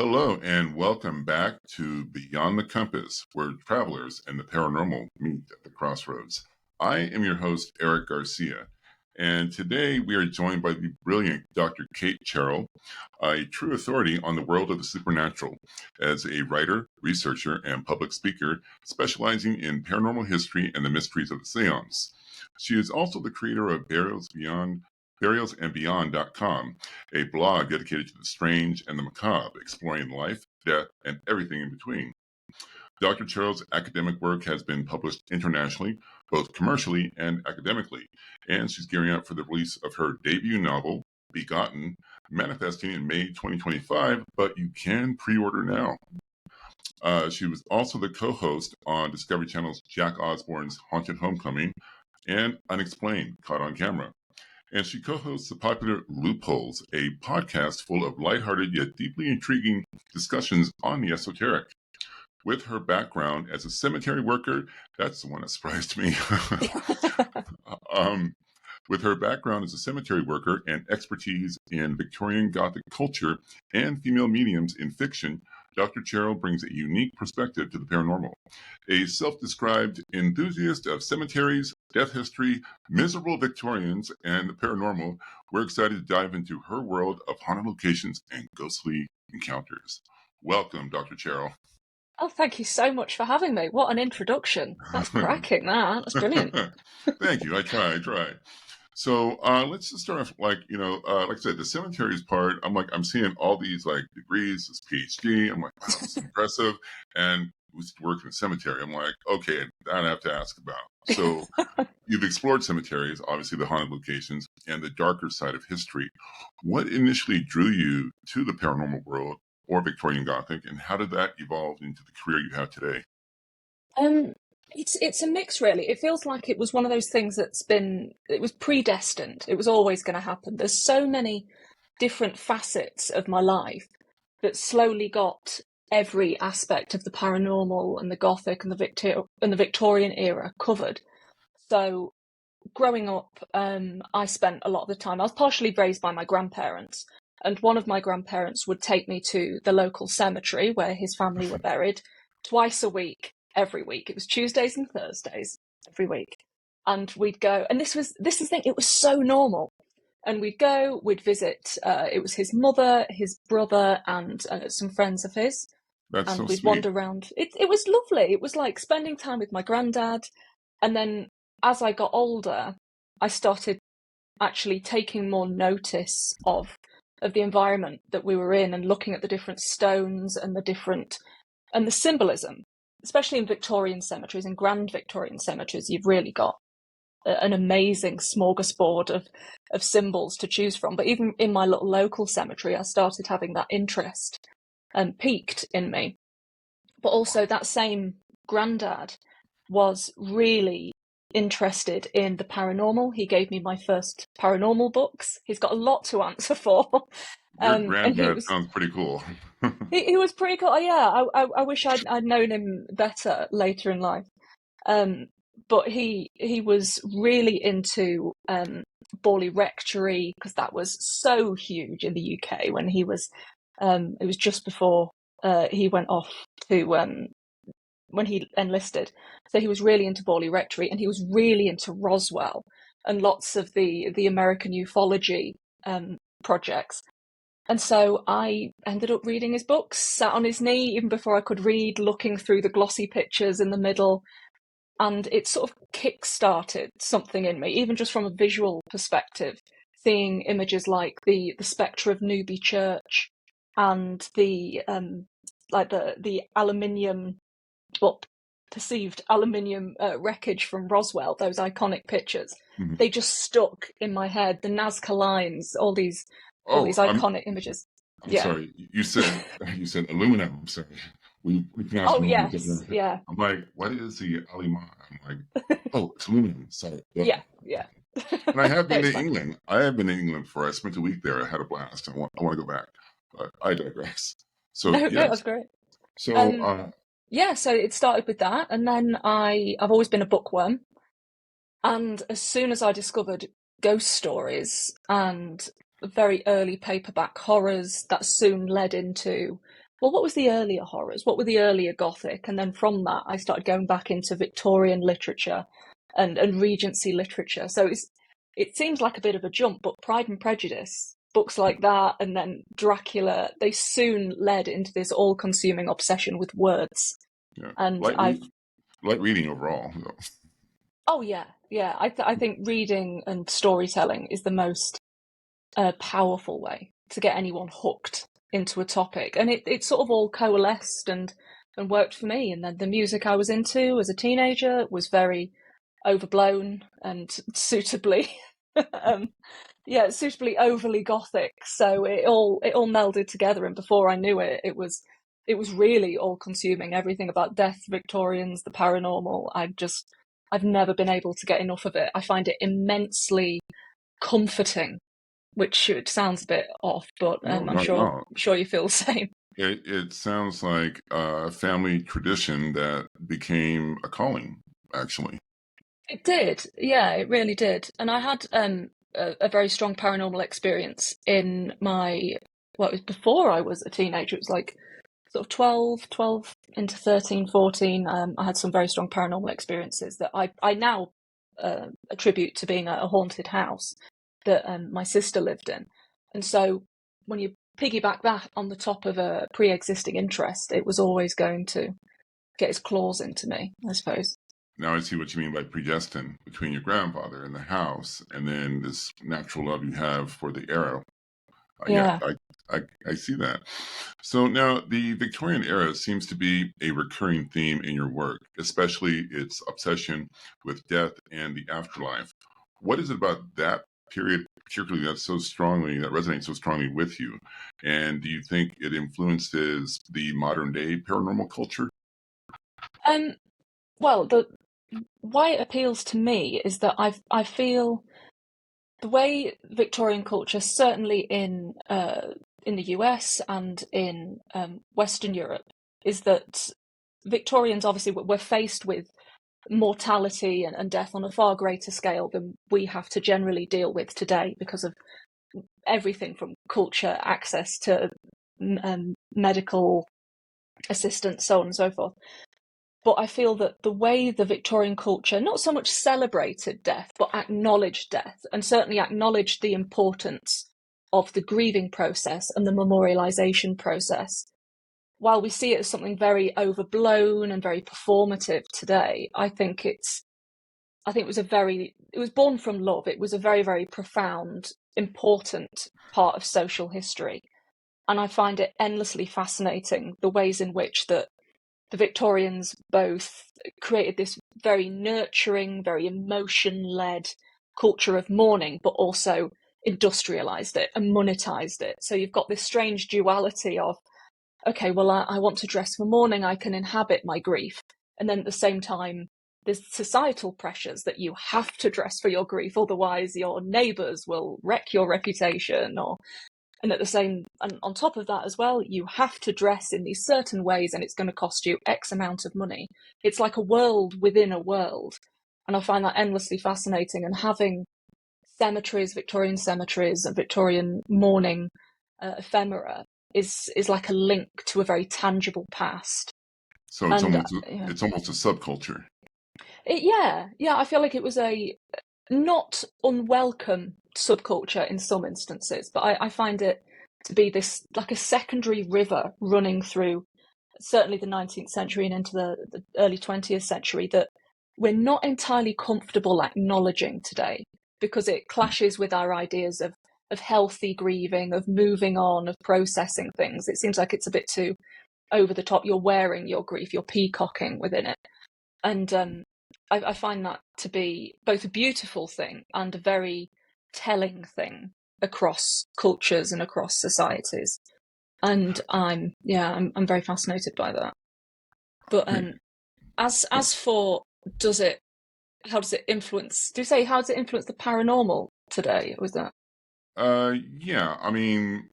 Hello, and welcome back to Beyond the Compass, where travelers and the paranormal meet at the crossroads. I am your host, Eric Garcia, and today we are joined by the brilliant Dr. Kate Cherrell, a true authority on the world of the supernatural, as a writer, researcher, and public speaker specializing in paranormal history and the mysteries of the séance. She is also the creator of burialsandbeyond.com, a blog dedicated to the strange and the macabre, exploring life, death, and everything in between. Dr. Cherrell's academic work has been published internationally, both commercially and academically, and she's gearing up for the release of her debut novel, Begotten, manifesting in May 2025, but you can pre-order now. She was also the co-host on Discovery Channel's Jack Osbourne's Haunted Homecoming and Unexplained, Caught on Camera. And she co-hosts the popular Loopholes, a podcast full of lighthearted yet deeply intriguing discussions on the esoteric. With her background as a cemetery worker, that's the one that surprised me. With her background as a cemetery worker and expertise in Victorian Gothic culture and female mediums in fiction, Dr. Cherrell brings a unique perspective to the paranormal. A self-described enthusiast of cemeteries, death history, miserable Victorians, and the paranormal, we're excited to dive into her world of haunted locations and ghostly encounters. Welcome, Dr. Cherrell. Oh, thank you so much for having me. What an introduction. That's cracking, that. That's brilliant. Thank you. I try. So let's just start off, like I said, the cemeteries part, I'm seeing all these degrees, this PhD. I'm like, wow, this is impressive. And we used to work in a cemetery. I'm like, okay, that I have to ask about. So you've explored cemeteries, obviously the haunted locations, and the darker side of history. What initially drew you to the paranormal world or Victorian Gothic, and how did that evolve into the career you have today? It's a mix, really. It feels like it was one of those things it was predestined. It was always going to happen. There's so many different facets of my life that slowly got every aspect of the paranormal and the Gothic and the Victorian era covered. So growing up, I spent a lot of the time, I was partially raised by my grandparents, and one of my grandparents would take me to the local cemetery where his family were buried twice a week. Every week. It was Tuesdays and Thursdays every week. And we'd go, and this is the thing, it was so normal. And we'd visit, it was his mother, his brother, and some friends of his. That's and so we'd sweet. wander around. It was lovely. It was like spending time with my granddad. And then as I got older, I started actually taking more notice of the environment that we were in and looking at the different stones and the symbolism. Especially in Victorian cemeteries and grand Victorian cemeteries, you've really got an amazing smorgasbord of symbols to choose from. But even in my little local cemetery, I started having that interest and piqued in me. But also that same granddad was really interested in the paranormal. He gave me my first paranormal books. He's got a lot to answer for. Your granddad sounds pretty cool. He was pretty cool. Yeah, I wish I'd known him better later in life. But he was really into Borley Rectory, because that was so huge in the UK when he was. It was just before he went off to when he enlisted. So he was really into Borley Rectory, and he was really into Roswell and lots of the American ufology projects. And so I ended up reading his books, sat on his knee even before I could read, looking through the glossy pictures in the middle. And it sort of kick-started something in me, even just from a visual perspective, seeing images like the spectre of Newby Church and the aluminium, perceived aluminium wreckage from Roswell, those iconic pictures. Mm-hmm. They just stuck in my head, the Nazca lines, all these iconic images. I'm sorry. You said aluminum. I'm sorry. We yes, yeah. I'm like, what is the aluminum? I'm like, oh, it's aluminum. Sorry. Yeah. And I have been to England. I spent a week there. I had a blast. I want to go back, but I digress. So no, that's great. So so it started with that, and then I've always been a bookworm, and as soon as I discovered ghost stories and very early paperback horrors, that soon led into well, what was the earlier horrors? What were the earlier Gothic? And then from that, I started going back into Victorian literature and Regency literature. So it seems like a bit of a jump, but Pride and Prejudice, books like that, and then Dracula, they soon led into this all-consuming obsession with words. Yeah, And I've like reading overall. Oh yeah, yeah. I think reading and storytelling is the most powerful way to get anyone hooked into a topic, and it sort of all coalesced and worked for me. And then the music I was into as a teenager was very overblown and suitably, um, yeah, suitably overly gothic. So it all melded together, and before I knew it, it was really all consuming. Everything about death, Victorians, the paranormal. I've never been able to get enough of it. I find it immensely comforting, which it sounds a bit off, but No, I'm not at sure all. you feel the same. It sounds like a family tradition that became a calling, actually. It did, yeah, it really did. And I had a very strong paranormal experience in my well, it was before I was a teenager. It was like sort of 12 into 13, 14. I had some very strong paranormal experiences that I now attribute to being a haunted house that my sister lived in. And so when you piggyback that on the top of a pre-existing interest, it was always going to get its claws into me, I suppose. Now I see what you mean by predestined between your grandfather and the house, and then this natural love you have for the era. Yeah, Yeah. I see that. So now the Victorian era seems to be a recurring theme in your work, especially its obsession with death and the afterlife. What is it about that period, particularly that resonates so strongly with you? And do you think it influences the modern day paranormal culture? Um. Well, the why it appeals to me is that I feel the way Victorian culture, certainly in the US and in Western Europe, is that Victorians obviously were faced with mortality and death on a far greater scale than we have to generally deal with today because of everything from culture, access to medical assistance, so on and so forth. But I feel that the way the Victorian culture not so much celebrated death, but acknowledged death, and certainly acknowledged the importance of the grieving process and the memorialization process. While we see it as something very overblown and very performative today, it was born from love. It was a very, very profound, important part of social history. And I find it endlessly fascinating the ways in which that the Victorians both created this very nurturing, very emotion-led culture of mourning, but also industrialized it and monetized it. So you've got this strange duality of, okay, well, I want to dress for mourning, I can inhabit my grief. And then at the same time, there's societal pressures that you have to dress for your grief, otherwise your neighbours will wreck your reputation, and at the same, and on top of that as well, you have to dress in these certain ways and it's going to cost you X amount of money. It's like a world within a world. And I find that endlessly fascinating. And having Victorian cemeteries and Victorian mourning ephemera is like a link to a very tangible past. So And it's almost a subculture. yeah, I feel like it was a not unwelcome subculture in some instances, but I find it to be this like a secondary river running through certainly the 19th century and into the early 20th century that we're not entirely comfortable acknowledging today because it clashes with our ideas of healthy grieving, of moving on, of processing things. It seems like it's a bit too over the top. You're wearing your grief, you're peacocking within it. And I find that to be both a beautiful thing and a very telling thing across cultures and across societies. And I'm very fascinated by that. But as for how does it influence? Do you say how does it influence the paranormal today? Was that? Yeah. I mean,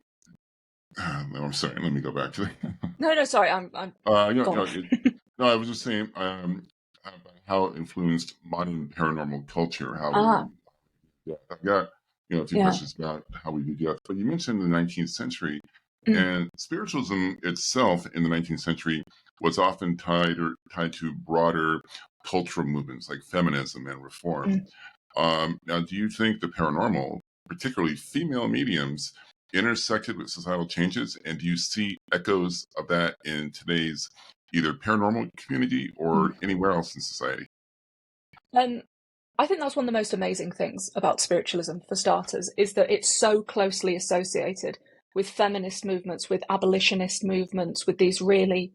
no, I'm sorry. Let me go back to that. No, sorry, I'm gone. No, I was just saying how it influenced modern paranormal culture. How Ah, yeah, I've got a few yeah, questions about how we do death. But you mentioned the 19th century. Mm, And spiritualism itself in the 19th century was often tied to broader cultural movements like feminism and reform. mm. Now, do you think the paranormal, particularly female mediums, intersected with societal changes? And do you see echoes of that in today's either paranormal community or anywhere else in society? Um, I think that's one of the most amazing things about spiritualism, for starters, is that it's so closely associated with feminist movements, with abolitionist movements, with these really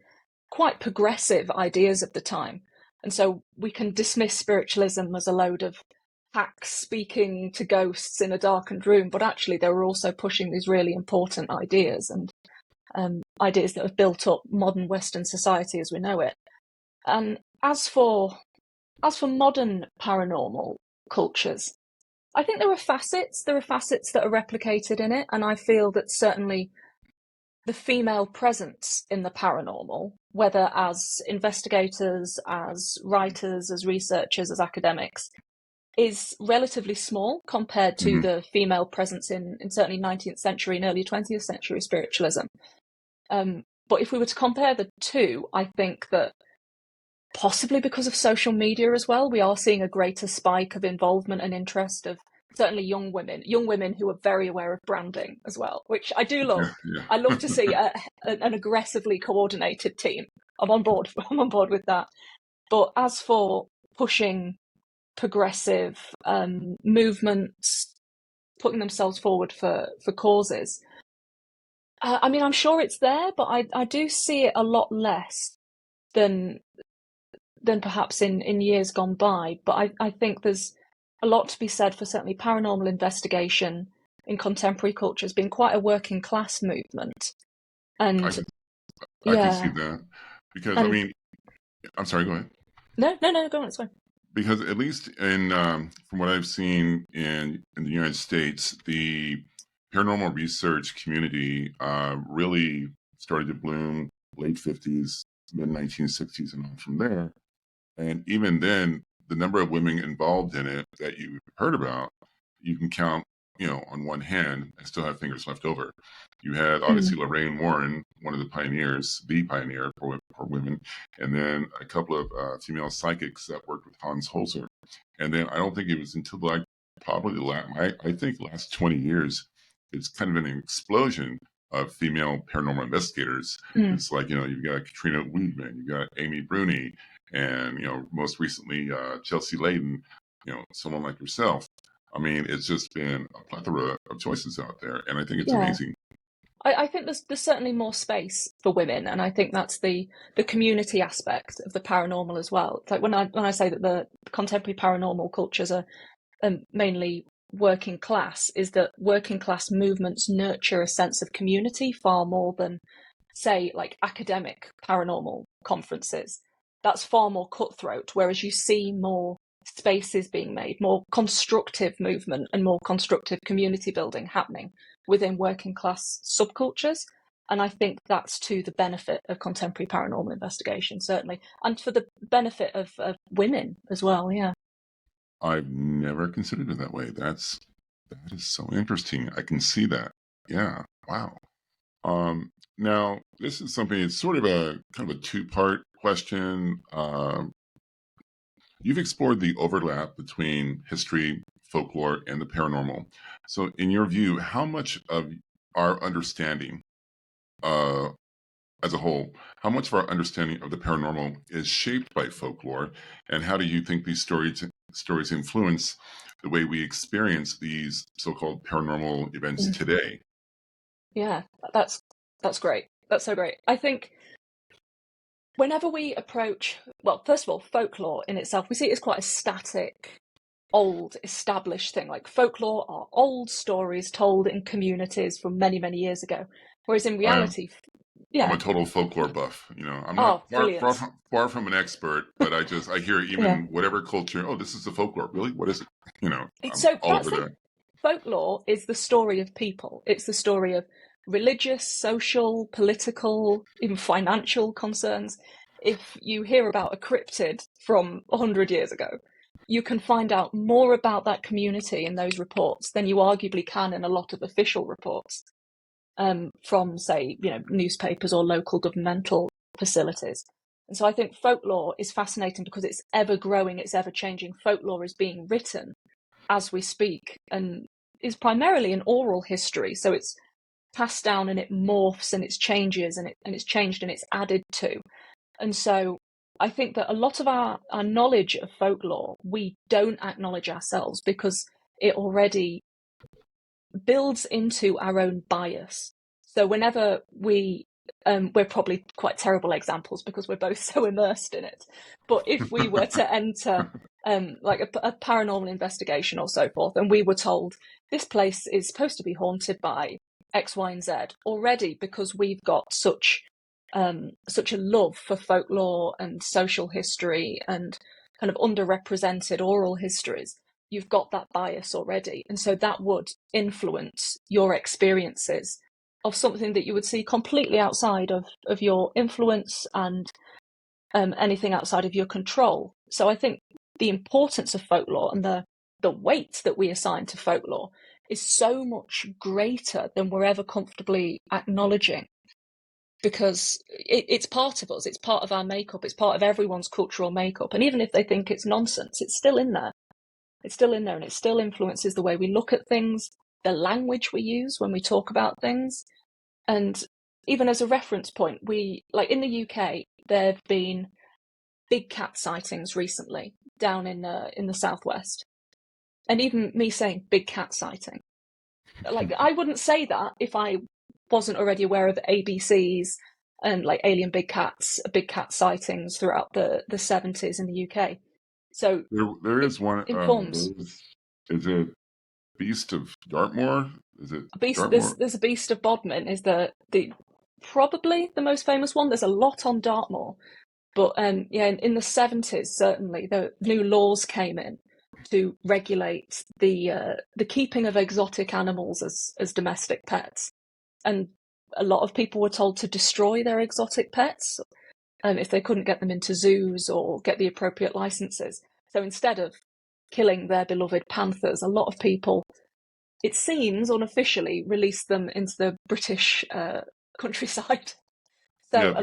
quite progressive ideas of the time. And so we can dismiss spiritualism as a load of hacks speaking to ghosts in a darkened room, but actually they were also pushing these really important ideas and ideas that have built up modern Western society as we know it. And as for modern paranormal cultures, I think there are facets. There are facets that are replicated in it, and I feel that certainly the female presence in the paranormal, whether as investigators, as writers, as researchers, as academics, is relatively small compared to Hmm. the female presence in certainly 19th century and early 20th century spiritualism. But if we were to compare the two, I think that possibly because of social media as well, we are seeing a greater spike of involvement and interest of certainly young women who are very aware of branding as well, which I do love. Yeah, yeah. I love to see an aggressively coordinated team. I'm on board. I'm on board with that. But as for pushing progressive movements, putting themselves forward for causes, I mean, I'm sure it's there, but I do see it a lot less than perhaps in years gone by. But I think there's a lot to be said for certainly paranormal investigation in contemporary culture has been quite a working class movement. I And can I can see yeah, that because I and mean, I'm sorry. Go ahead. no, go on, it's fine. Because at least in from what I've seen in the United States, the paranormal research community really started to bloom late 50s, mid 1960s, and on from there. And even then, the number of women involved in it that you heard about, you can count, on one hand. I still have fingers left over. You had Mm, obviously Lorraine Warren, one of the pioneers, the pioneer for women, and then a couple of female psychics that worked with Hans Holzer. And then I don't think it was until like probably I think last 20 years, it's kind of been an explosion of female paranormal investigators. mm, It's like, you've got Katrina Weedman, you've got Amy Bruni, and most recently Chelsea Layden, someone like yourself. I mean, it's just been a plethora of choices out there, and I think it's yeah. amazing. I think there's certainly more space for women, and I think that's the community aspect of the paranormal as well. It's like when I say that the contemporary paranormal cultures are mainly working class, is that working class movements nurture a sense of community far more than, say, like academic paranormal conferences. That's far more cutthroat, whereas you see more spaces being made, more constructive movement and more constructive community building happening within working class subcultures. And I think that's to the benefit of contemporary paranormal investigation, certainly, and for the benefit of women as well. Yeah. I've never considered it that way. That is so interesting. I can see that. Yeah. Wow. Now this is something. It's sort of a kind of a two-part question. You've explored the overlap between history, folklore, and the paranormal. So, in your view, how much of our understanding, uh, as a whole, how much of our understanding of the paranormal is shaped by folklore, and how do you think these stories influence the way we experience these so-called paranormal events Mm. today? Yeah, that's great. That's so great. I think whenever we approach, well, first of all, folklore in itself, we see it as quite a static, old, established thing. Like folklore are old stories told in communities from many, many years ago. Whereas in I am reality, I'm yeah. a total folklore buff. I'm not Oh, brilliant. far from an expert, but I hear Yeah. even whatever culture. Oh, this is the folklore. Really? What is it? I'm So all that's over the that. folklore is the story of people. It's the story of religious, social, political, even financial concerns. If you hear about a cryptid from 100 years ago, you can find out more about that community in those reports than you arguably can in a lot of official reports. from, say, newspapers or local governmental facilities. And so I think folklore is fascinating because it's ever growing, it's ever changing. Folklore is being written as we speak and is primarily an oral history. So it's passed down and it morphs and it changes and it's changed and it's added to. And so I think that a lot of our knowledge of folklore, we don't acknowledge ourselves because it already builds into our own bias. So whenever we're probably quite terrible examples because we're both so immersed in it. But if we were to enter like a paranormal investigation or so forth, and we were told this place is supposed to be haunted by X, Y, and Z already, because we've got such a love for folklore and social history and kind of underrepresented oral histories, you've got that bias already. And so that would influence your experiences of something that you would see completely outside of your influence and anything outside of your control. So I think the importance of folklore and the weight that we assign to folklore is so much greater than we're ever comfortably acknowledging, because it's part of us, it's part of our makeup, it's part of everyone's cultural makeup. And even if they think it's nonsense, it's still in there. It's still in there, and it still influences the way we look at things, the language we use when we talk about things. And even as a reference point, like in the UK, there have been big cat sightings recently down in the southwest. And even me saying big cat sighting, like I wouldn't say that if I wasn't already aware of ABCs and like alien big cat sightings throughout the 70s in the UK. So there is one. Informs. Is it Beast of Dartmoor? Is it Dartmoor? There's a Beast of Bodmin is the probably the most famous one. There's a lot on Dartmoor, but in the 70s certainly the new laws came in to regulate the keeping of exotic animals as domestic pets, and a lot of people were told to destroy their exotic pets if they couldn't get them into zoos or get the appropriate licenses. So instead of killing their beloved panthers, a lot of people, it seems unofficially, released them into the British countryside. So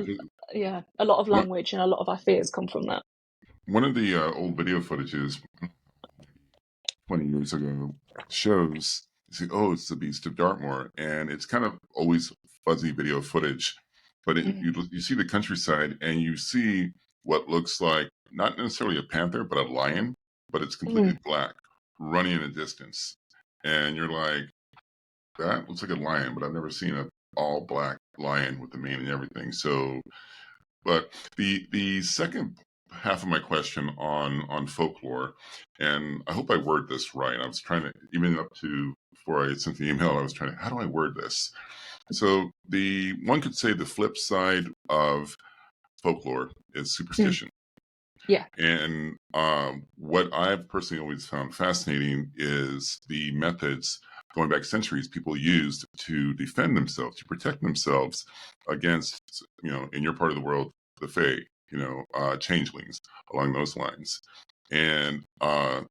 a lot of language and a lot of our fears come from that. One of the old video footages 20 years ago shows, it's the Beast of Dartmoor, and it's kind of always fuzzy video footage, but you see the countryside and you see what looks like not necessarily a panther but a lion, but it's completely black running in a distance, and you're like, that looks like a lion, but I've never seen an all black lion with the mane and everything. So, but the second half of my question on folklore, and I hope I word this right. I was trying to, even up to before I sent the email, I was trying to, how do I word this? So one could say the flip side of folklore is superstition. Yeah. And what I've personally always found fascinating is the methods going back centuries people used to defend themselves, to protect themselves against, in your part of the world, the Fae, changelings, along those lines, and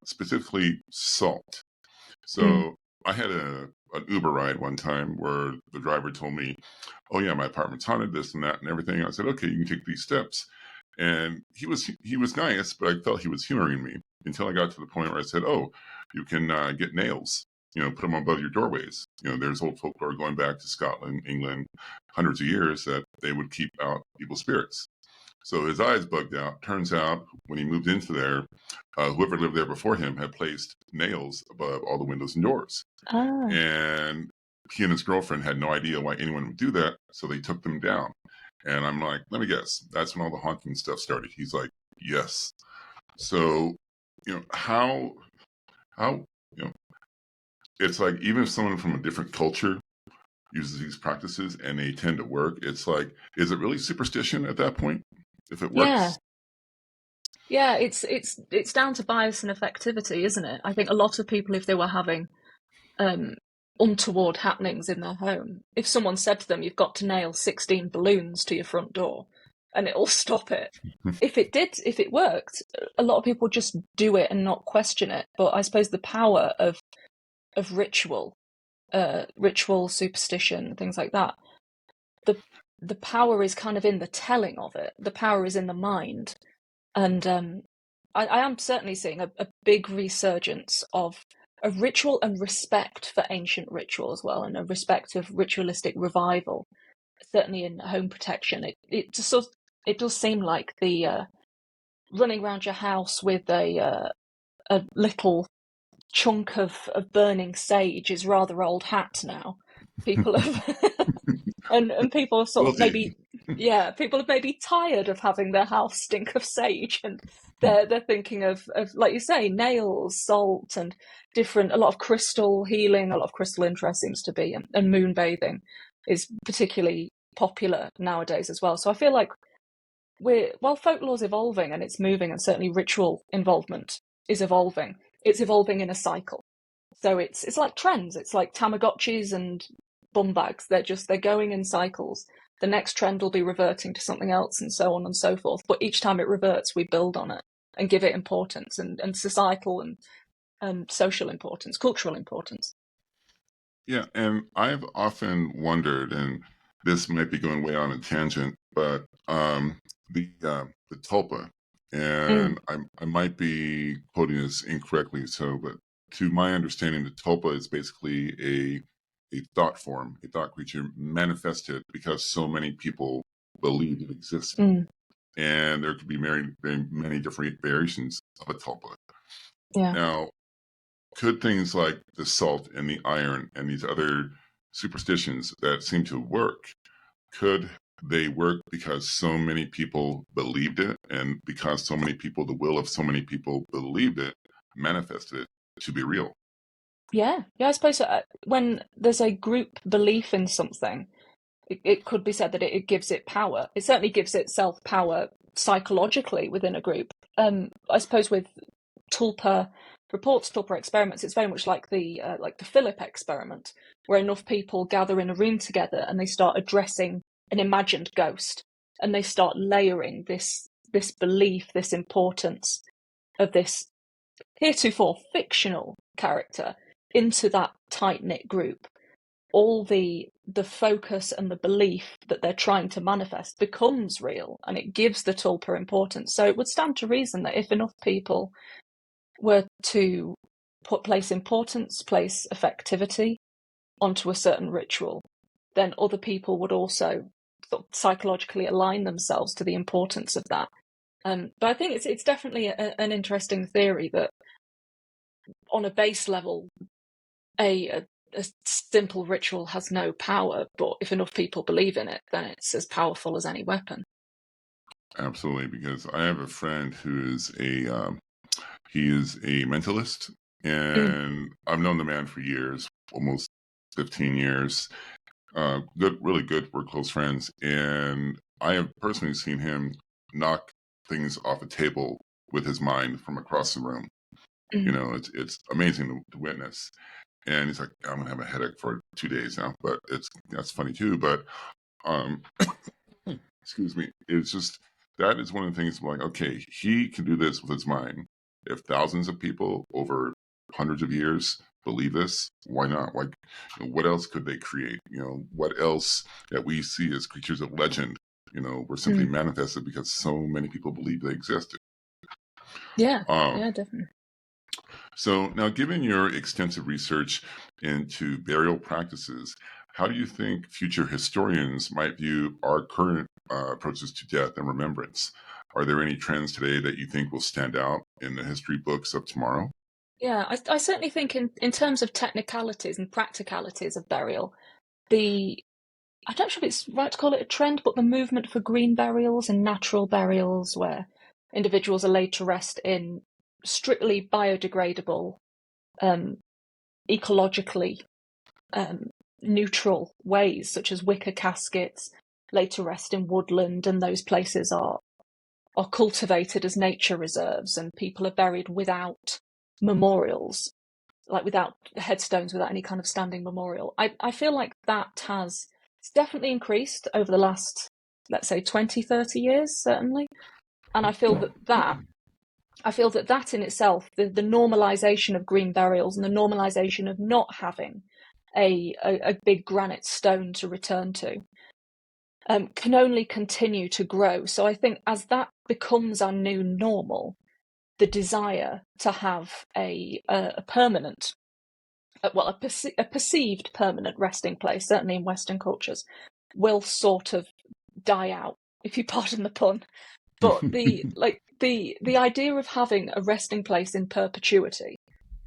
specifically salt. So I had an Uber ride one time where the driver told me, oh yeah, my apartment's haunted, this and that and everything. I said, okay, you can take these steps. And he was nice, but I felt he was humoring me until I got to the point where I said, oh, you can get nails, put them above your doorways. There's old folklore going back to Scotland, England, hundreds of years, that they would keep out evil spirits. So his eyes bugged out. Turns out when he moved into there, whoever lived there before him had placed nails above all the windows and doors. Ah. And he and his girlfriend had no idea why anyone would do that, so they took them down. And I'm like, let me guess, that's when all the haunting stuff started. He's like, yes. So, how, it's like, even if someone from a different culture uses these practices and they tend to work, it's like, is it really superstition at that point if it works? Yeah, it's down to bias and effectivity, isn't it? I think a lot of people, if they were having untoward happenings in their home, if someone said to them, you've got to nail 16 balloons to your front door and it'll stop it. If it worked, a lot of people just do it and not question it. But I suppose the power of ritual ritual, superstition, things like that, the power is kind of in the telling of it. The power is in the mind. And I am certainly seeing a big resurgence of a ritual and respect for ancient ritual as well, and a respect of ritualistic revival. Certainly in home protection, it just sort of, it does seem like the running around your house with a little chunk of burning sage is rather old hat now. People have and people have sort of maybe people have maybe tired of having their house stink of sage, and they're thinking of like you say, nails, salt, and a lot of crystal healing, a lot of crystal interest seems to be, and moon bathing is particularly popular nowadays as well. So I feel like while folklore's evolving and it's moving, and certainly ritual involvement is evolving, it's evolving in a cycle. So it's like trends. It's like Tamagotchis and bum bags. They're going in cycles. The next trend will be reverting to something else, and so on and so forth. But each time it reverts, we build on it and give it importance, and societal and social importance, cultural importance. Yeah, and I've often wondered, and this might be going way on a tangent, but the tulpa, Mm, and I might be quoting this incorrectly, so but to my understanding, the tulpa is basically a thought form, a thought creature manifested because so many people believed it existed, mm, and there could be very many different variations of a tulpa. yeah. Now, could things like the salt and the iron and these other superstitions that seem to work, could they work because so many people believed it, and because so many people, the will of so many people believed it, manifested it to be real? Yeah, yeah, I suppose so. When there's a group belief in something, it could be said that it gives it power. It certainly gives itself power psychologically within a group. I suppose with tulpa reports, tulpa experiments, it's very much like the Philip experiment, where enough people gather in a room together and they start addressing an imagined ghost, and they start layering this belief, this importance of this heretofore fictional character into that tight knit group. All the focus and the belief that they're trying to manifest becomes real, and it gives the tulpa importance. So it would stand to reason that if enough people were to place importance, place effectivity onto a certain ritual, then other people would also sort of psychologically align themselves to the importance of that. But I think it's definitely an interesting theory that on a base level, a simple ritual has no power, but if enough people believe in it, then it's as powerful as any weapon. Absolutely, because I have a friend who is he is a mentalist, Mm, and I've known the man for years, almost 15 years. Good, really good. We're close friends, and I have personally seen him knock things off a table with his mind from across the room. You mm, know, it's amazing to witness. And he's like, I'm gonna have a headache for 2 days now, but that's funny too. But um, excuse me, it's just that is one of the things. I'm like, okay, he can do this with his mind. If thousands of people over hundreds of years believe this, why not? Like, what else could they create? What else that we see as creatures of legend, were simply mm. manifested because so many people believe they existed. Yeah, Um, yeah, definitely. so now, given your extensive research into burial practices, how do you think future historians might view our current approaches to death and remembrance? Are there any trends today that you think will stand out in the history books of tomorrow? Yeah, I certainly think in terms of technicalities and practicalities of burial, the I don't know if it's right to call it a trend, but the movement for green burials and natural burials, where individuals are laid to rest in strictly biodegradable, um, ecologically um, neutral ways, such as wicker caskets, laid to rest in woodland, and those places are cultivated as nature reserves, and people are buried without memorials, like without headstones, without any kind of standing memorial. I feel like it's definitely increased over the last, let's say, 20, 30 years, certainly. And I feel that in itself, the normalization of green burials and the normalization of not having a big granite stone to return to, can only continue to grow. So I think as that becomes our new normal, the desire to have a permanent, a perceived permanent resting place, certainly in Western cultures, will sort of die out, if you pardon the pun. But the idea of having a resting place in perpetuity.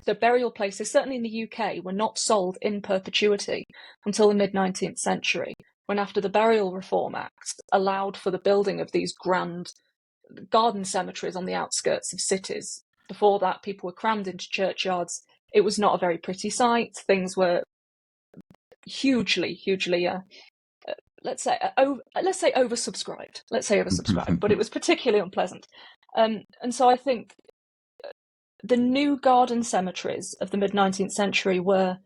So burial places, certainly in the UK, were not sold in perpetuity until the mid-19th century, when after the Burial Reform Act allowed for the building of these grand garden cemeteries on the outskirts of cities. Before that, people were crammed into churchyards. It was not a very pretty sight. Things were hugely, let's say oversubscribed. But it was particularly unpleasant. And so I think the new garden cemeteries of the mid-19th century were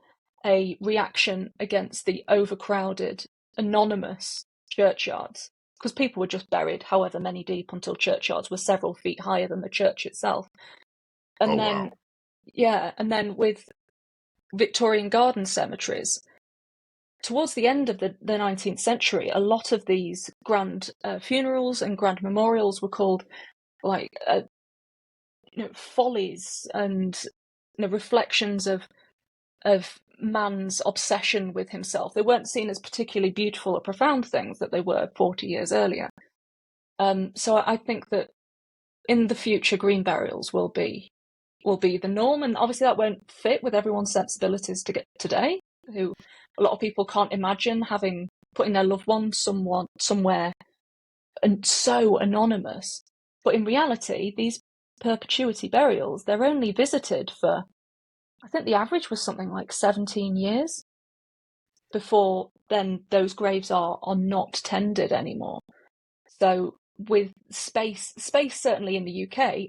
a reaction against the overcrowded, anonymous churchyards, because people were just buried however many deep until churchyards were several feet higher than the church itself. And and then with Victorian garden cemeteries, towards the end of the 19th century, a lot of these grand funerals and grand memorials were called like follies and reflections of man's obsession with himself. They weren't seen as particularly beautiful or profound things that they were 40 years earlier. So I think that in the future, green burials will be the norm, and obviously that won't fit with everyone's sensibilities to get today. Who a lot of people can't imagine putting their loved ones somewhere and so anonymous. But in reality, these perpetuity burials, they're only visited for, I think the average was something like 17 years before then those graves are not tended anymore. So with space certainly in the UK,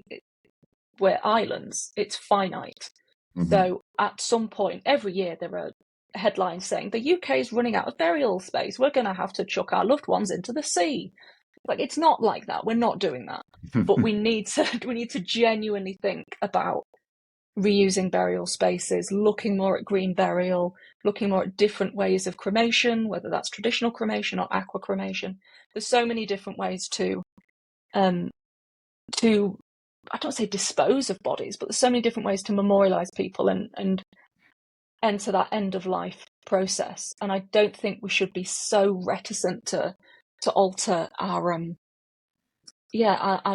we're islands, it's finite. Mm-hmm. So at some point every year there are headlines saying the UK is running out of burial space, we're going to have to chuck our loved ones into the sea. Like, it's not like that, we're not doing that. But we need to genuinely think about reusing burial spaces, looking more at green burial, looking more at different ways of cremation, whether that's traditional cremation or aqua cremation. There's so many different ways to I don't say dispose of bodies, but there's so many different ways to memorialize people and enter that end of life process. And I don't think we should be so reticent to alter our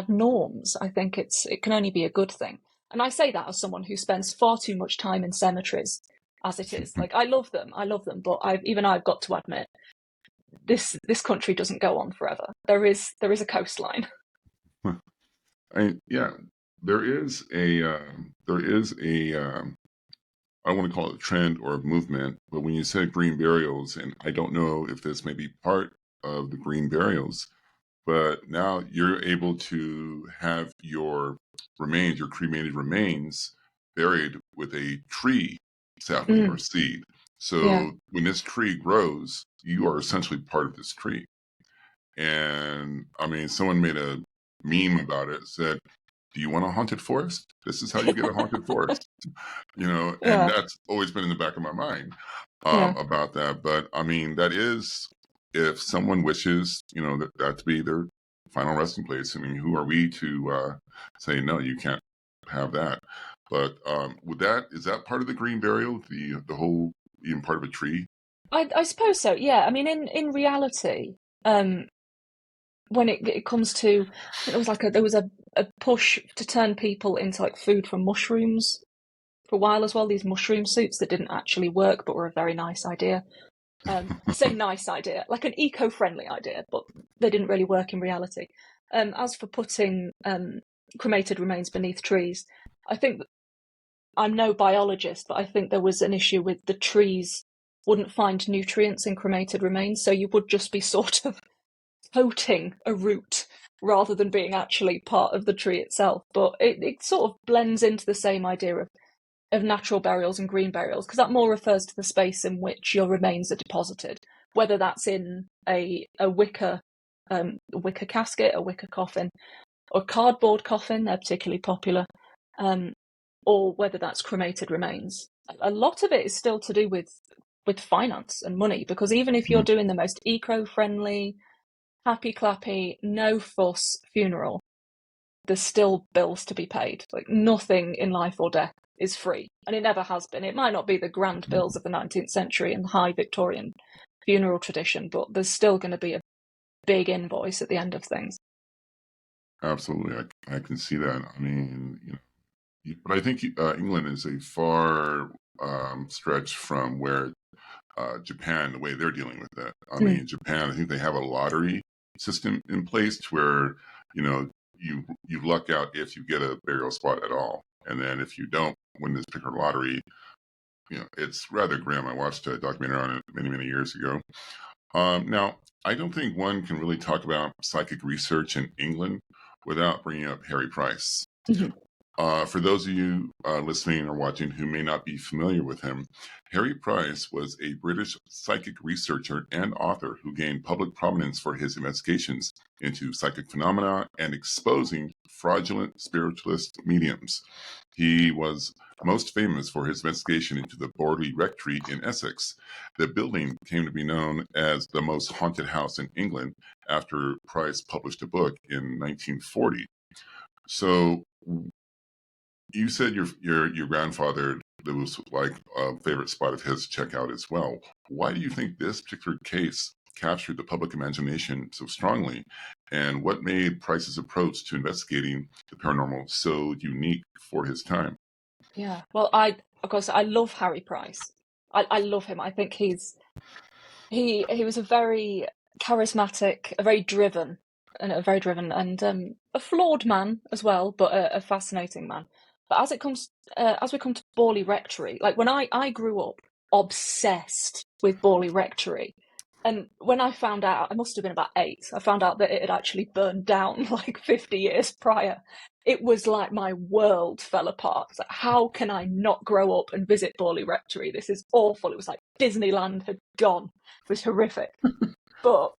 norms. I think it can only be a good thing. And I say that as someone who spends far too much time in cemeteries as it is. Like, I love them, but I've got to admit, this country doesn't go on forever. There is a coastline. There is a I don't want to call it a trend or a movement, but when you said green burials, and I don't know if this may be part of the green burials, but now you're able to have your cremated remains, buried with a tree sapling or seed. So when this tree grows, you are essentially part of this tree. And I mean, someone made a meme about it, said, do you want a haunted forest? This is how you get a haunted forest. And that's always been in the back of my mind about that. But I mean, that is, if someone wishes, that to be their final resting place. I mean, who are we to say, no, you can't have that? But is that part of the green burial, the whole, even part of a tree? I suppose so, yeah. I mean, in reality, when it comes to, there was a push to turn people into like food from mushrooms for a while as well. These mushroom soups that didn't actually work, but were a very nice idea. I say nice idea, like an eco-friendly idea, but they didn't really work in reality. As for putting cremated remains beneath trees, I think I'm no biologist, but I think there was an issue with the trees wouldn't find nutrients in cremated remains, so you would just be sort of coating a root rather than being actually part of the tree itself. But it sort of blends into the same idea of natural burials and green burials, because that more refers to the space in which your remains are deposited, whether that's in a wicker casket, a wicker coffin, or cardboard coffin, they're particularly popular, or whether that's cremated remains. A lot of it is still to do with with finance and money, because even if you're doing the most eco-friendly, happy clappy, no fuss funeral, there's still bills to be paid. Like, nothing in life or death is free, and it never has been. It might not be the grand bills of the 19th century and high Victorian funeral tradition, but there's still going to be a big invoice at the end of things. Absolutely, I can see that. I mean, but I think England is a far stretch from where Japan, the way they're dealing with that. I mean, Japan, I think they have a lottery system in place where, you luck out if you get a burial spot at all. And then if you don't win this particular lottery, it's rather grim. I watched a documentary on it many, many years ago. Now, I don't think one can really talk about psychic research in England without bringing up Harry Price. For those of you listening or watching who may not be familiar with him, Harry Price was a British psychic researcher and author who gained public prominence for his investigations into psychic phenomena and exposing fraudulent spiritualist mediums. He was most famous for his investigation into the Borley Rectory in Essex. The building came to be known as the most haunted house in England after Price published a book in 1940. So, you said your grandfather, that was like a favorite spot of his to check out as well. Why do you think this particular case captured the public imagination so strongly? And what made Price's approach to investigating the paranormal so unique for his time? Yeah, well, of course, I love Harry Price. I love him. I think he was a very charismatic, a very driven and a flawed man as well, but a fascinating man. But as we come to Borley Rectory, like when I grew up obsessed with Borley Rectory, and when I found out, I must have been about 8, I found out that it had actually burned down like 50 years prior. It was like my world fell apart. It's like, how can I not grow up and visit Borley Rectory? This is awful. It was like Disneyland had gone. It was horrific. But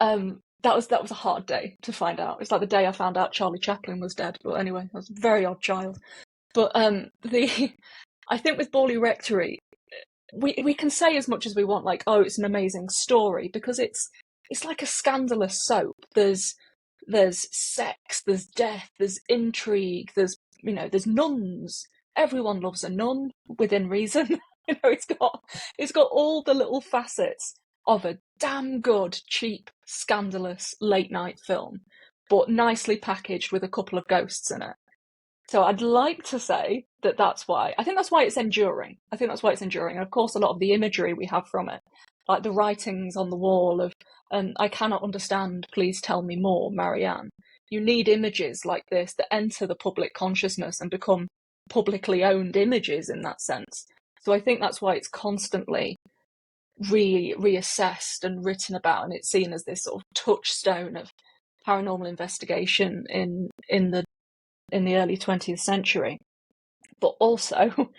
that was a hard day to find out. It's like the day I found out Charlie Chaplin was dead. But anyway, I was a very odd child. But I think with Borley Rectory, we can say as much as we want, like, oh, it's an amazing story, because it's like a scandalous soap. There's sex, there's death, there's intrigue, there's nuns. Everyone loves a nun within reason. It's got all the little facets of a damn good, cheap, scandalous late night film, but nicely packaged with a couple of ghosts in it. So I'd like to say that that's why. I think that's why it's enduring. And of course, a lot of the imagery we have from it, like the writings on the wall of, I cannot understand, please tell me more, Marianne. You need images like this that enter the public consciousness and become publicly owned images in that sense. So I think that's why it's constantly reassessed and written about, and it's seen as this sort of touchstone of paranormal investigation in the early 20th century. But also,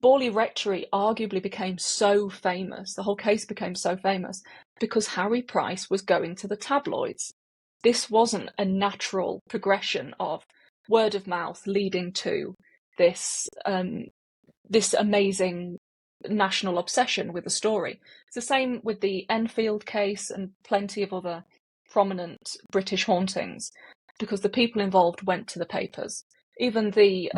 Borley Rectory arguably became so famous, the whole case became so famous, because Harry Price was going to the tabloids. This wasn't a natural progression of word of mouth leading to this amazing national obsession with the story. It's the same with the Enfield case and plenty of other prominent British hauntings, because the people involved went to the papers. Even the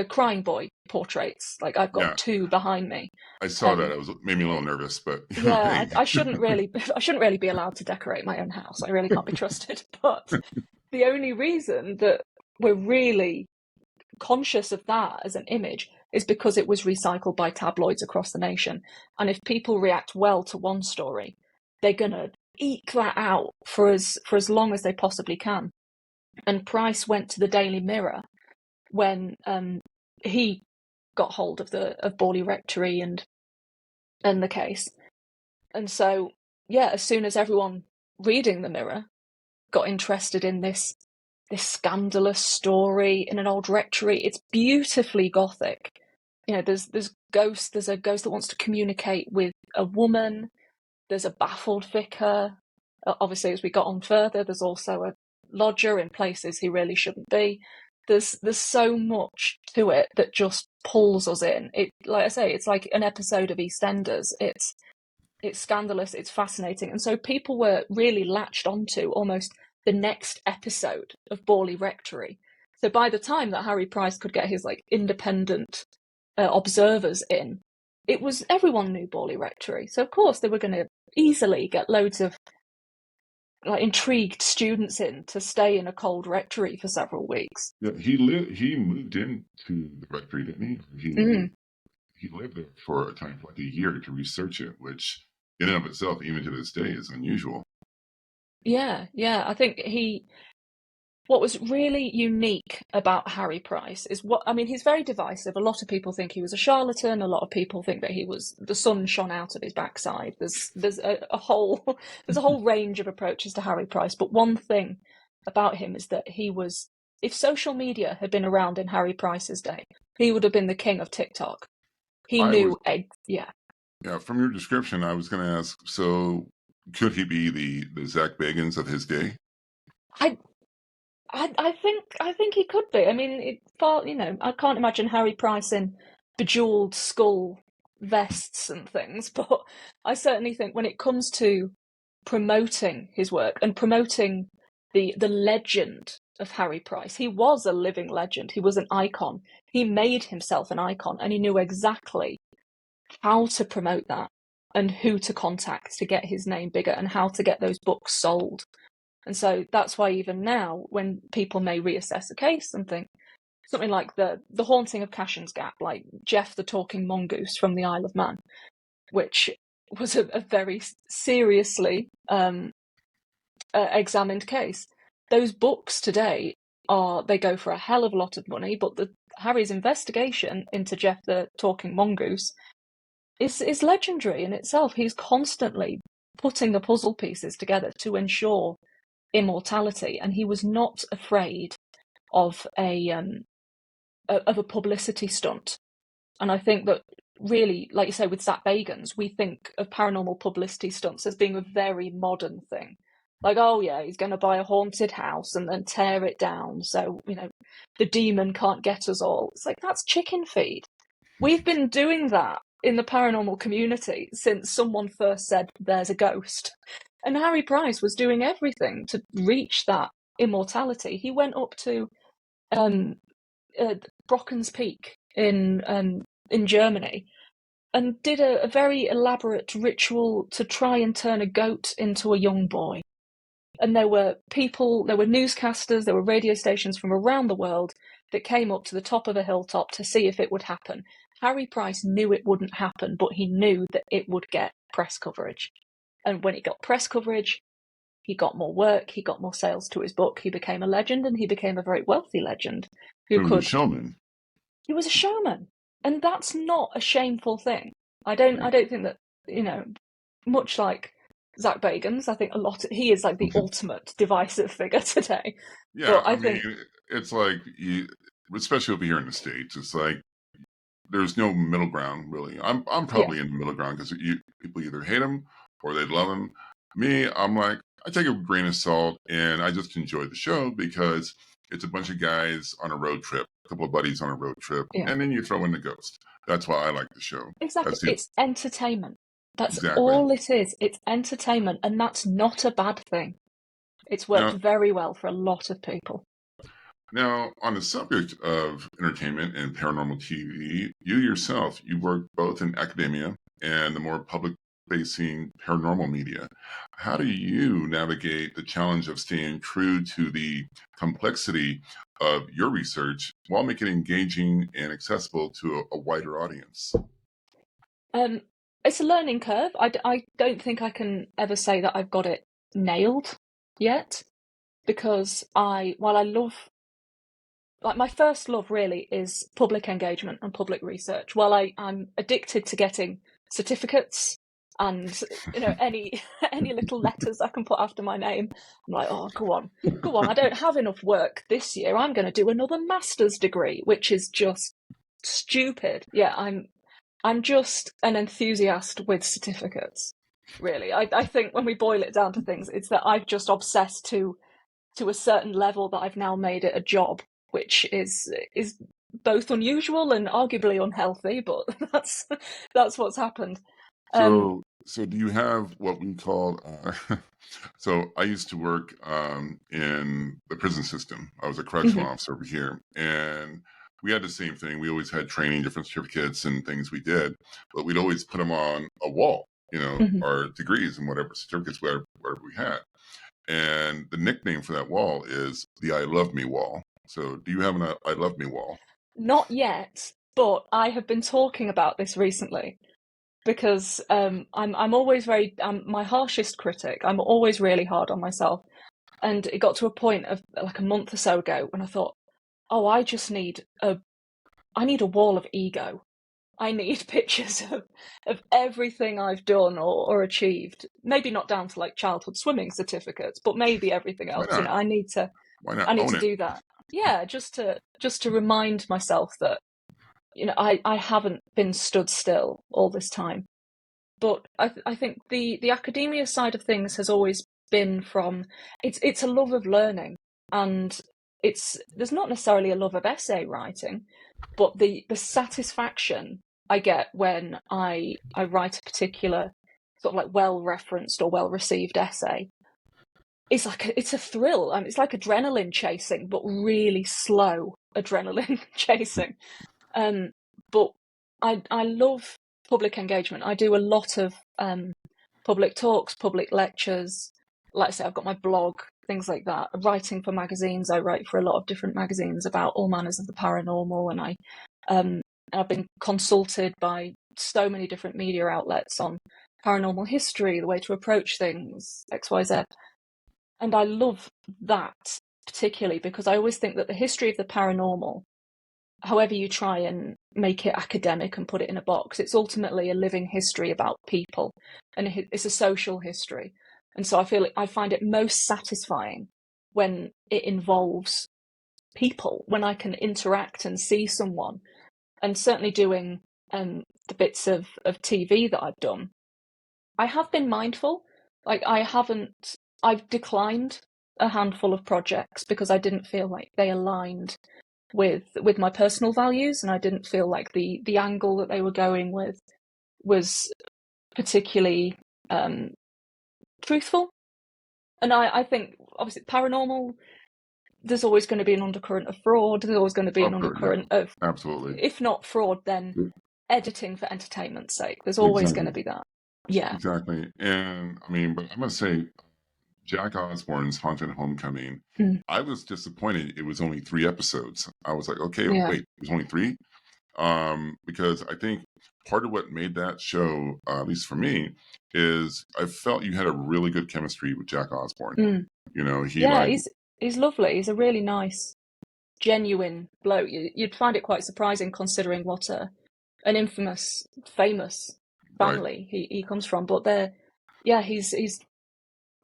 crying boy portraits, like I've got 2 behind me. I saw that. It made me a little nervous, but yeah, I shouldn't really be allowed to decorate my own house. I really can't be trusted. But the only reason that we're really conscious of that as an image is because it was recycled by tabloids across the nation. And if people react well to one story, they're gonna eke that out for as long as they possibly can. And Price went to the Daily Mirror when he got hold of Borley Rectory and the case. And so, yeah, as soon as everyone reading the Mirror got interested in this scandalous story in an old rectory, it's beautifully Gothic. There's ghosts. There's a ghost that wants to communicate with a woman. There's a baffled vicar. Obviously, as we got on further, there's also a lodger in places he really shouldn't be. there's so much to it that just pulls us in. It, like I say, it's like an episode of EastEnders. It's scandalous, it's fascinating, and so people were really latched onto almost the next episode of Borley Rectory. So by the time that Harry Price could get his like independent observers in, it was everyone knew Borley Rectory. So of course they were going to easily get loads of like intrigued students in to stay in a cold rectory for several weeks. Yeah, he moved into the rectory, didn't he? He lived there for a time, for like a year, to research it, which in and of itself, even to this day, is unusual. Yeah, I think what was really unique about Harry Price is he's very divisive. A lot of people think he was a charlatan. A lot of people think that the sun shone out of his backside. There's a whole there's a whole range of approaches to Harry Price. But one thing about him is that if social media had been around in Harry Price's day, he would have been the king of TikTok. He knew, yeah. Yeah, from your description, I was going to ask, so could he be the Zak Bagans of his day? I think he could be. I mean, I can't imagine Harry Price in bejeweled skull vests and things, but I certainly think when it comes to promoting his work and promoting the legend of Harry Price, he was a living legend. He was an icon. He made himself an icon, and he knew exactly how to promote that and who to contact to get his name bigger and how to get those books sold. And so that's why even now, when people may reassess a case and think something like the Haunting of Cashin's Gap, like Jeff the Talking Mongoose from the Isle of Man, which was a very seriously examined case. Those books today they go for a hell of a lot of money, but Harry's investigation into Jeff the Talking Mongoose is legendary in itself. He's constantly putting the puzzle pieces together to ensure immortality, and he was not afraid of a publicity stunt. And I think that really, like you say, with Zak Bagans, we think of paranormal publicity stunts as being a very modern thing. Like, oh yeah, he's going to buy a haunted house and then tear it down, so the demon can't get us all. It's like, that's chicken feed. We've been doing that in the paranormal community since someone first said there's a ghost. And Harry Price was doing everything to reach that immortality. He went up to Brocken's Peak in Germany and did a very elaborate ritual to try and turn a goat into a young boy. And there were newscasters, there were radio stations from around the world that came up to the top of a hilltop to see if it would happen. Harry Price knew it wouldn't happen, but he knew that it would get press coverage. And when it got press coverage, he got more work, he got more sales to his book, he became a legend, and he became a very wealthy legend. He was a showman. He was a showman. And that's not a shameful thing. I don't think that, much like Zak Bagans, I think he is like the ultimate divisive figure today. Yeah, but I mean, it's like, especially over here in the States, it's like, there's no middle ground, really. I'm probably in the middle ground, because people either hate him or they love him. Me, I'm like, I take a grain of salt, and I just enjoy the show because it's a bunch of guys on a road trip, a couple of buddies on a road trip, and then you throw in the ghost. That's why I like the show. Exactly. It's entertainment. That's all it is. It's entertainment, and that's not a bad thing. It's worked very well for a lot of people. Now, on the subject of entertainment and paranormal TV, you work both in academia and the more public-facing paranormal media. How do you navigate the challenge of staying true to the complexity of your research while making it engaging and accessible to a wider audience? It's a learning curve. I don't think I can ever say that I've got it nailed yet, because while I love, like, my first love really is public engagement and public research. While I'm addicted to getting certificates and any little letters I can put after my name, I'm like, oh, go on, I don't have enough work this year, I'm going to do another master's degree, which is just stupid. Yeah, I'm just an enthusiast with certificates, really. I think when we boil it down to things, it's that I've just obsessed to a certain level that I've now made it a job. which is both unusual and arguably unhealthy, but that's what's happened. So do you have what we call? So I used to work in the prison system. I was a correctional officer over here, and we had the same thing. We always had training, different certificates and things we did, but we'd always put them on a wall. Our degrees and whatever certificates, whatever we had. And the nickname for that wall is the I Love Me wall. So do you have an I Love Me wall? Not yet, but I have been talking about this recently because I'm always my harshest critic. I'm always really hard on myself. And it got to a point of like a month or so ago when I thought, oh, I need a wall of ego. I need pictures of everything I've done or achieved. Maybe not down to like childhood swimming certificates, but maybe everything Why else. not? I need to Why not own it? do that. Yeah, just to remind myself that I haven't been stood still all this time. But I think the academia side of things has always been from it's a love of learning, and there's not necessarily a love of essay writing, but the satisfaction I get when I write a particular sort of like well referenced or well received essay, it's a thrill. It's like adrenaline chasing, but really slow adrenaline chasing. But I love public engagement. I do a lot of public talks, public lectures. Like I say, I've got my blog, things like that. Writing for magazines, I write for a lot of different magazines about all manners of the paranormal, and I've been consulted by so many different media outlets on paranormal history, the way to approach things, XYZ. And I love that particularly because I always think that the history of the paranormal, however you try and make it academic and put it in a box, it's ultimately a living history about people, and it's a social history. And so I find it most satisfying when it involves people, when I can interact and see someone. And certainly doing the bits of TV that I've done, I have been mindful. Like I've declined a handful of projects because I didn't feel like they aligned with my personal values, and I didn't feel like the angle that they were going with was particularly truthful. And I think obviously paranormal, there's always going to be an undercurrent of fraud. There's always going to be an undercurrent of, absolutely, if not fraud, then editing for entertainment's sake. There's always going to be that. Yeah, exactly. And I mean, but I'm gonna say, Jack Osbourne's Haunted Homecoming. I was disappointed it was only 3 episodes. I was like, okay, wait, it was only 3? Because I think part of what made that show, at least for me, is I felt you had a really good chemistry with Jack Osbourne. He's lovely. He's a really nice, genuine bloke. You'd find it quite surprising considering what an infamous, famous family he comes from. But he's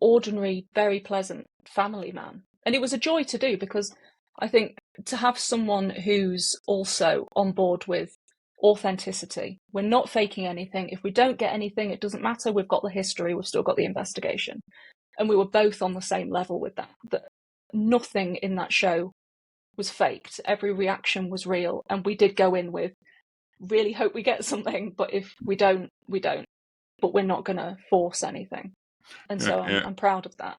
ordinary, very pleasant family man. And it was a joy to do because I think to have someone who's also on board with authenticity, we're not faking anything. If we don't get anything, it doesn't matter. We've got the history, we've still got the investigation. And we were both on the same level with that nothing in that show was faked. Every reaction was real. And we did go in with, really hope we get something, but if we don't, we don't. But we're not going to force anything. And so I'm proud of that.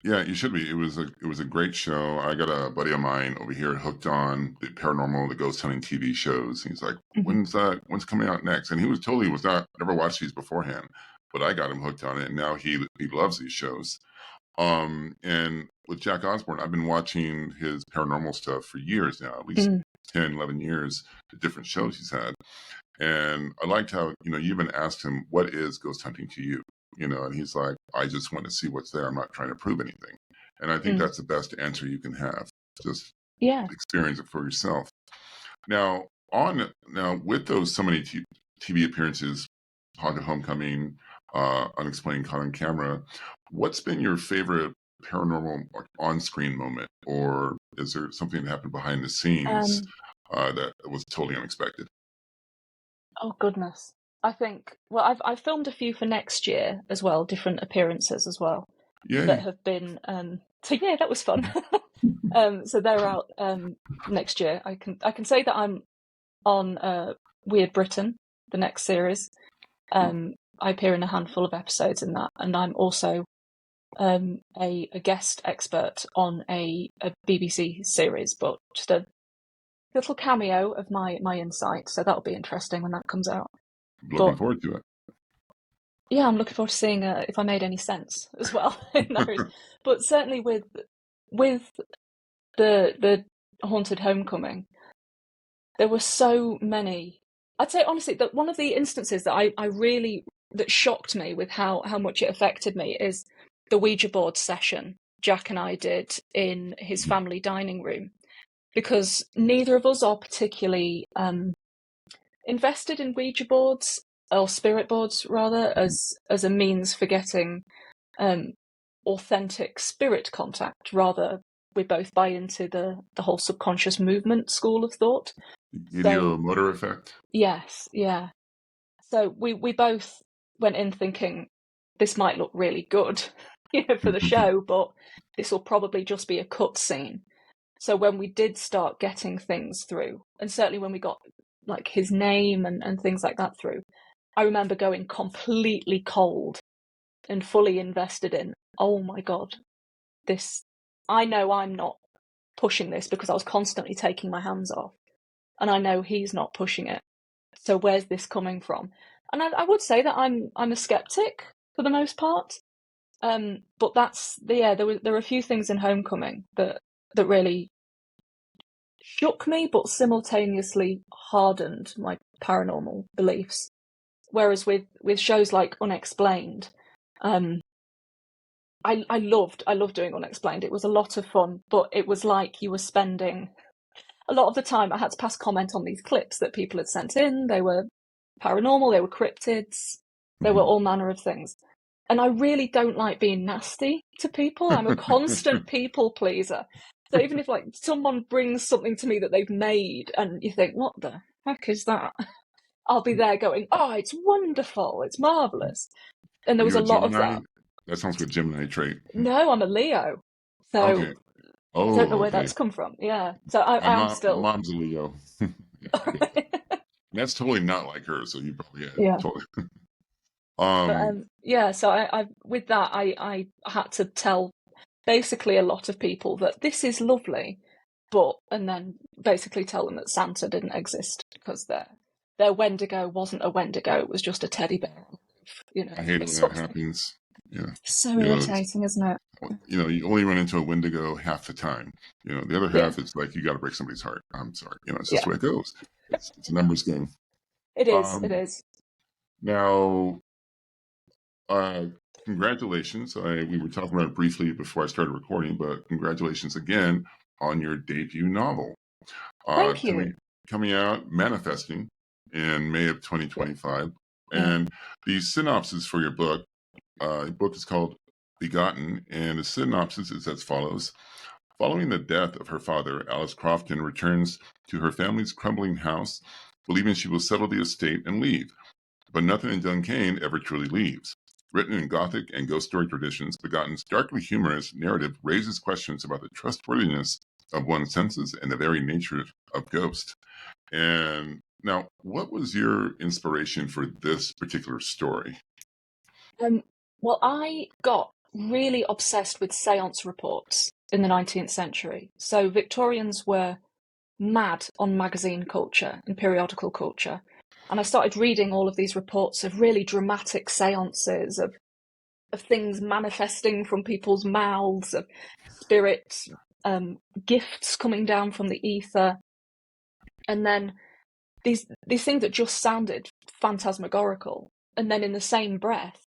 Yeah, you should be. It was a great show. I got a buddy of mine over here hooked on the paranormal, the ghost hunting TV shows. He's like, when's coming out next? And he was never watched these beforehand, but I got him hooked on it, and now he loves these shows. And with Jack Osbourne, I've been watching his paranormal stuff for years now, at least 10, 11 years, the different shows he's had. And I liked how, you even asked him, what is ghost hunting to you? And he's like, I just want to see what's there. I'm not trying to prove anything. And I think that's the best answer you can have. Just experience it for yourself. Now, with those so many TV appearances, Haunted Homecoming, Unexplained, Caught on Camera, what's been your favorite paranormal on-screen moment, or is there something that happened behind the scenes that was totally unexpected? Oh goodness. I think, well, I've filmed a few for next year as well, different appearances as well. Yay. That have been So yeah, that was fun. So they're out next year. I can say that I'm on Weird Britain, the next series. I appear in a handful of episodes in that, and I'm also a guest expert on a BBC series, but just a little cameo of my insight. So that'll be interesting when that comes out. Looking But forward to it. yeah, I'm looking forward to seeing if I made any sense as well in those. But certainly with the Haunted Homecoming, there were so many. I'd say honestly that one of the instances that I really that shocked me with how much it affected me is the Ouija board session Jack and I did in his family dining room, because neither of us are particularly invested in Ouija boards, or spirit boards rather, as a means for getting authentic spirit contact. Rather, we both buy into the whole subconscious movement school of thought. So Ideomotor effect. yes, yeah. So we both went in thinking this might look really good, for the show, but this will probably just be a cut scene. So when we did start getting things through, and certainly when we got like his name and things like that through, I remember going completely cold and fully invested in, oh my God, this, I know I'm not pushing this because I was constantly taking my hands off, and I know he's not pushing it. So where's this coming from? And I would say that I'm a skeptic for the most part. But that's there were a few things in Homecoming that really shook me, but simultaneously hardened my paranormal beliefs. Whereas with shows like Unexplained, I loved doing Unexplained. It was a lot of fun, but it was like you were spending a lot of the time. I had to pass comment on these clips that people had sent in. They were paranormal, they were cryptids, they were all manner of things. And I really don't like being nasty to people. I'm a constant people pleaser. So even if like someone brings something to me that they've made and you think, what the heck is that? I'll be there going, oh, it's wonderful, it's marvellous. And there was You're a a lot of Gemini? that. That sounds like a Gemini trait. No, I'm a Leo. So Okay. I don't know Oh, where okay. that's come from. Yeah. So My I am mom, my still. mom's a Leo. Yeah. That's totally not like her, so you probably Yeah. totally. But yeah, so I with that I had to tell basically a lot of people that this is lovely, and then basically tell them that Santa didn't exist because their Wendigo wasn't a Wendigo, it was just a teddy bear. I hate it This when sort that of thing. happens. Yeah. So You know, irritating, isn't it? you only run into a Wendigo half the time. The other Yeah. half is like you got to break somebody's heart. I'm sorry. It's just Yeah. the way it goes. It's a numbers game. It is. It is. Now, uh, congratulations. We were talking about it briefly before I started recording, but congratulations again on your debut novel. Thank you. Coming out, Manifesting, in May of 2025. Yeah. And the synopsis for your book, is called Begotten, and the synopsis is as follows. Following the death of her father, Alice Crofton returns to her family's crumbling house, believing she will settle the estate and leave. But nothing in Duncane ever truly leaves. Written in Gothic and ghost story traditions, Begotten's darkly humorous narrative raises questions about the trustworthiness of one's senses and the very nature of ghosts. And now, what was your inspiration for this particular story? Well, I got really obsessed with séance reports in the 19th century. So Victorians were mad on magazine culture and periodical culture. And I started reading all of these reports of really dramatic séances, of things manifesting from people's mouths, of spirits, gifts coming down from the ether. And then these things that just sounded phantasmagorical. And then in the same breath,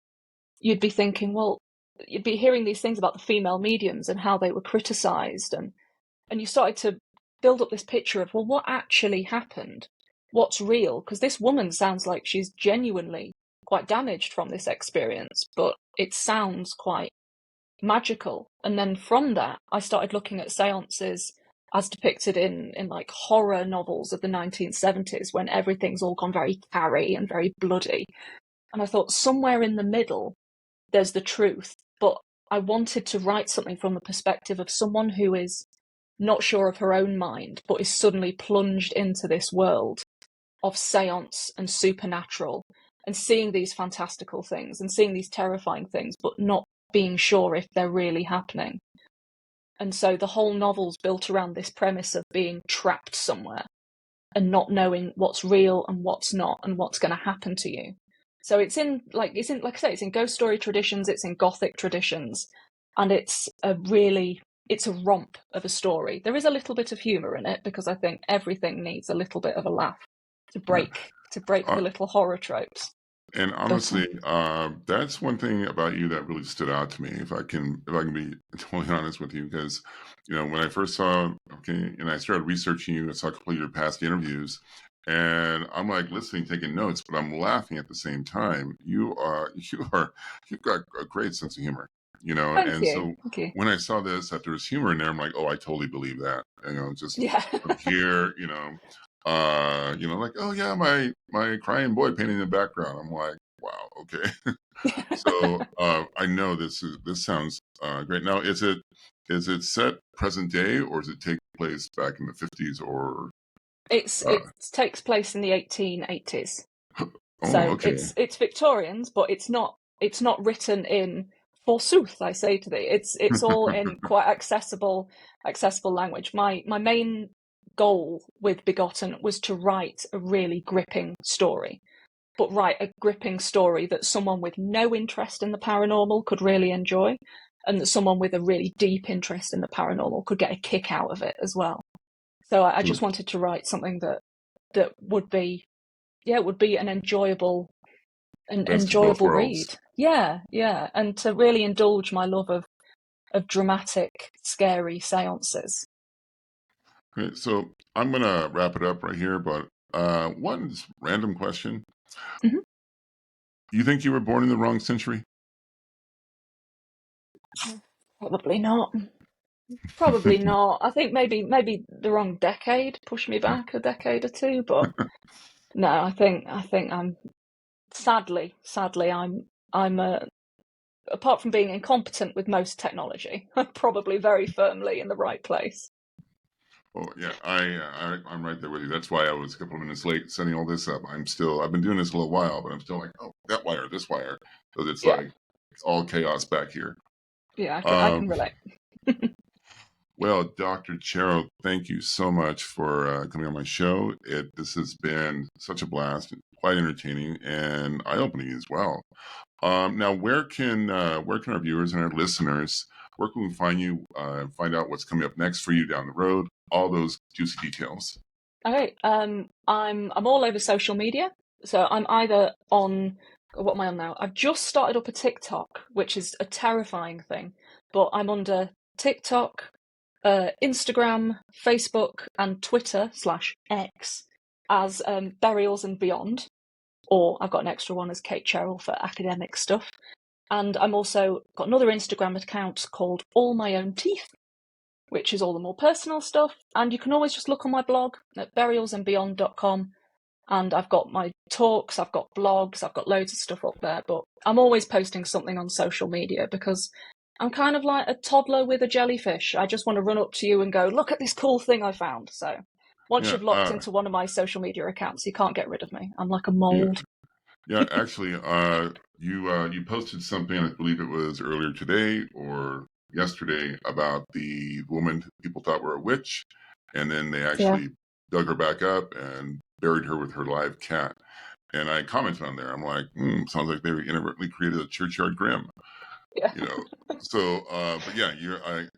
you'd be thinking, well, you'd be hearing these things about the female mediums and how they were criticised, and you started to build up this picture of, well, what actually happened? What's real? Because this woman sounds like she's genuinely quite damaged from this experience, but it sounds quite magical. And then from that, I started looking at seances as depicted in like horror novels of the 1970s, when everything's all gone very carry and very bloody. And I thought somewhere in the middle, there's the truth, but I wanted to write something from the perspective of someone who is not sure of her own mind, but is suddenly plunged into this world of seance and supernatural and seeing these fantastical things and seeing these terrifying things, but not being sure if they're really happening. And so the whole novel's built around this premise of being trapped somewhere and not knowing what's real and what's not and what's going to happen to you. So it's in like I say, it's in ghost story traditions, it's in Gothic traditions, and it's a romp of a story. There is a little bit of humour in it because I think everything needs a little bit of a laugh to Yeah. break the little horror tropes. And But honestly, that's one thing about you that really stood out to me. If I can be totally honest with you, because when I first saw, okay, and I started researching you, I saw a couple of your past interviews, and I'm like listening, taking notes, but I'm laughing at the same time. You've got a great sense of humor, thank and you, so thank you. when I saw that there's humor in there, I'm like, oh, I totally believe that, just Yeah. from here, like, oh yeah, my crying boy painting in the background. I'm like, wow, okay. So I know this sounds great. Now, is it set present day, or does it take place back in the 50s or? It takes place in the 1880s. Oh, So okay. it's Victorians, but it's not written in forsooth, I say to thee. It's all in quite accessible language. My main goal with Begotten was to write a really gripping story, but write a gripping story that someone with no interest in the paranormal could really enjoy, and that someone with a really deep interest in the paranormal could get a kick out of it as well. So I So just wanted to write something that would be, yeah, it would be an best of both enjoyable worlds. read. Yeah, yeah, and to really indulge my love of dramatic, scary seances. Okay, so I'm gonna wrap it up right here, but one random question: Mhm. You think you were born in the wrong century? Probably not. Probably not. I think maybe the wrong decade pushed me back a decade or two, but no, I think I'm sadly I'm apart from being incompetent with most technology, I'm probably very firmly in the right place. Oh yeah, I'm right there with you. That's why I was a couple of minutes late setting all this up. I've been doing this a little while, but I'm still like, oh, that wire, this wire, because it's Yeah, like it's all chaos back here. yeah, I Um, can relate. well, Dr. Cherrell, thank you so much for coming on my show. This has been such a blast, quite entertaining and eye-opening as well. Now, where can our viewers and our listeners, where can we find you? Find out what's coming up next for you down the road. All those juicy details. Okay, I'm all over social media, so I'm either on what am I on now? I've just started up a TikTok, which is a terrifying thing, but I'm under TikTok, Instagram, Facebook, and Twitter/X as Burials and Beyond, or I've got an extra one as Kate Cherrell for academic stuff, and I'm also got another Instagram account called All My Own Teeth, which is all the more personal stuff. And you can always just look on my blog at burialsandbeyond.com. And I've got my talks, I've got blogs, I've got loads of stuff up there. But I'm always posting something on social media because I'm kind of like a toddler with a jellyfish. I just want to run up to you and go, look at this cool thing I found. So once Yeah, you've locked into one of my social media accounts, you can't get rid of me. I'm like a yeah, mold. yeah. Actually, you posted something. I believe it was earlier today or yesterday about the woman people thought were a witch, and then they Yeah. actually dug her back up and buried her with her live cat. And I commented on there. I'm like, sounds like they inadvertently created a churchyard grim. Yeah. you know. So, but yeah,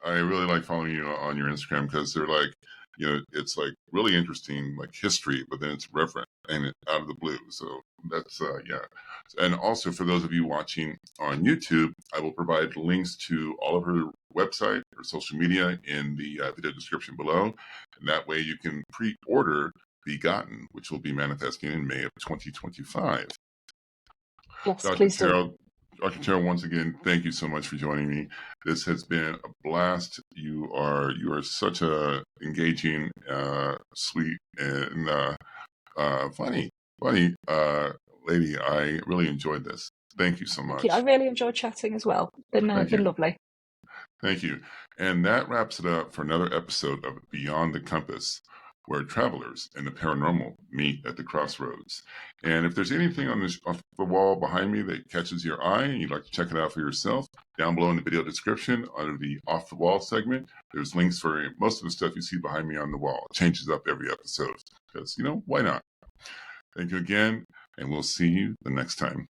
I really like following you on your Instagram because they're like, it's like really interesting, like history, but then it's reverent and out of the blue. So that's yeah. And also for those of you watching on YouTube, I will provide links to all of her website or social media in the video description below, and that way you can pre-order Begotten, which will be manifesting in May of 2025. Yes, Dr. please do. Cherrell, Dr. Cherrell, once again, thank you so much for joining me. This has been a blast. You are such a engaging, sweet, and funny lady. I really enjoyed this. Thank you so Thank you. I much. really enjoyed chatting as well. Thank Been you. lovely. Thank you. And that wraps it up for another episode of Beyond the Compass, where travelers and the paranormal meet at the crossroads. And if there's anything on this off the wall behind me that catches your eye and you'd like to check it out for yourself, down below in the video description under the off the wall segment, there's links for most of the stuff you see behind me on the wall. It changes up every episode because, why not? Thank you again, and we'll see you the next time.